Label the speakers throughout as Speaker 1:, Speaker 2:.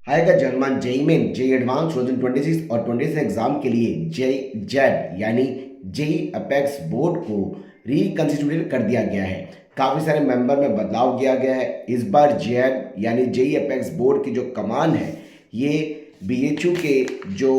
Speaker 1: आएगा जनमान JEE main JEE advance 2026 और 26 exam के लिए जेई जैब यानी जेई अपेक्स बोर्ड को रिकंस्टिट्यूटेड कर दिया गया है। काफ़ी सारे मेंबर में बदलाव किया गया है। इस बार जैब यानी जेई अपेक्स बोर्ड की जो कमान है ये बीएचयू के जो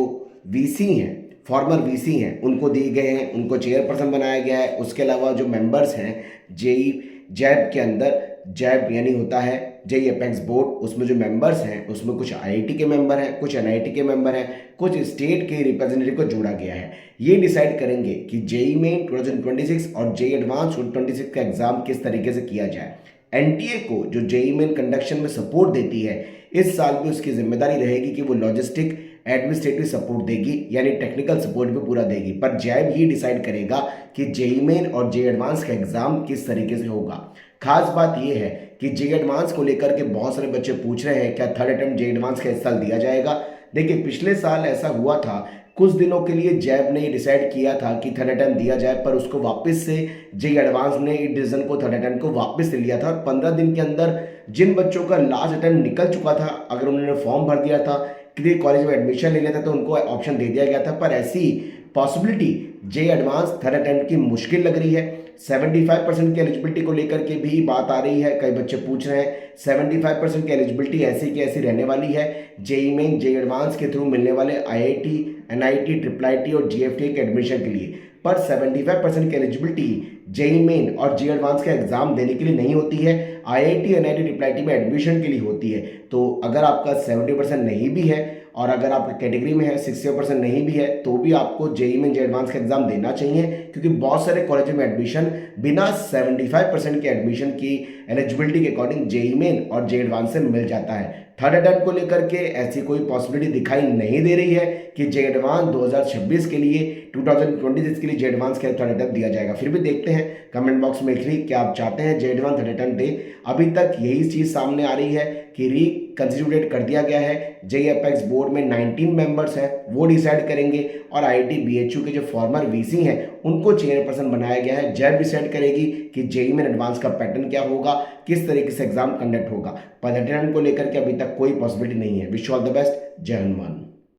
Speaker 1: वीसी हैं, फॉर्मर वीसी हैं, उनको दिए गए हैं, उनको चेयरपर्सन बनाया गया है। उसके अलावा जो मेंबर्स हैं जेई जैब के अंदर, जैब यानी होता है जेई अपेक्स बोर्ड, उसमें जो मेंबर्स हैं उसमें कुछ आईआईटी के मेंबर हैं, कुछ एनआईटी के मेंबर हैं, कुछ स्टेट के रिप्रेजेंटेटिव को जोड़ा गया है। ये डिसाइड करेंगे कि जेई मेन 2026 और जेई एडवांस 2026 का एग्जाम किस तरीके से किया जाए। एनटीए को जो जेई मेन कंडक्शन में सपोर्ट देती है, इस साल भी उसकी जिम्मेदारी रहेगी कि वो लॉजिस्टिक एडमिनिस्ट्रेटिव सपोर्ट देगी, यानी टेक्निकल सपोर्ट भी पूरा देगी। पर जैब ये डिसाइड करेगा कि जेई मेन और जेई एडवांस का एग्जाम किस तरीके से होगा। खास बात यह है कि जेई एडवांस को लेकर के बहुत सारे बच्चे पूछ रहे हैं क्या थर्ड अटेम्प्ट जेई एडवांस का इस साल दिया जाएगा। देखिए, पिछले साल ऐसा हुआ था, कुछ दिनों के लिए जैब ने डिसाइड किया था कि थर्ड अटेम्प्ट दिया जाए, पर उसको वापस से जेई एडवांस ने इस डिसीजन को, थर्ड अटेम्प्ट को वापस ले लिया था। और 15 दिन के अंदर जिन बच्चों का लास्ट अटेम्प्ट निकल चुका था, अगर उन्होंने फॉर्म भर दिया था, किसी कॉलेज में एडमिशन ले लिया था, तो उनको ऑप्शन दे दिया गया था। पर ऐसी possibility JEE advance third attempt की मुश्किल लग रही है। 75% की एलिजिबिलिटी को लेकर के भी बात आ रही है, कई बच्चे पूछ रहे हैं 75% की एलिजिबिलिटी ऐसी की ऐसी रहने वाली है जेई मेन जेई एडवांस के थ्रू मिलने वाले आईआईटी, एनआईटी, ट्रिपल आईटी और जीएफटी के एडमिशन के लिए। पर 75% की एलिजिबिलिटी जेई मेन और जेई एडवांस का एग्जाम देने के लिए नहीं होती है, आईआईटी, एनआईटी, ट्रिपल आईटी में एडमिशन के लिए होती है। तो अगर आपका 70% नहीं भी है और अगर आपकी कैटेगरी में है 60% नहीं भी है, तो भी आपको जेई मेन जेई एडवांस का एग्जाम देना चाहिए, क्योंकि बहुत सारे कॉलेज में एडमिशन बिना 75% के एडमिशन की एलिजिबिलिटी के अकॉर्डिंग जेई मेन और जेई एडवांस से मिल जाता है। थर्ड अटेम्प्ट को लेकर के ऐसी कोई पॉसिबिलिटी दिखाई नहीं दे रही है कि जेई एडवांस 2026 के लिए, 2026 के लिए जेई एडवांस का थर्ड अटेम्प्ट दिया जाएगा। फिर भी देखते हैं, कमेंट बॉक्स में लिखिए क्या आप चाहते हैं जेई एडवांस थर्ड अटेम्प्ट दे। अभी तक यही चीज़ सामने आ रही है कि रिकंस्टिट्यूटेड कर दिया गया है। जेई अपेक्स बोर्ड में 19 मेंबर्स हैं, वो डिसाइड करेंगे, और आईआईटी बीएचयू के जो फॉर्मर वीसी हैं उनको चेयरपर्सन बनाया गया है। जैब डिसाइड करेगी कि जेई मेन एडवांस का पैटर्न क्या होगा, किस तरीके से एग्जाम कंडक्ट होगा। पर अटेंडेंस को लेकर के अभी तक कोई पॉसिबिलिटी नहीं है। Wish all the best. जय हनुमान।